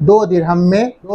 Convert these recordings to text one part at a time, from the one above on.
2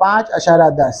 5 10،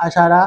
10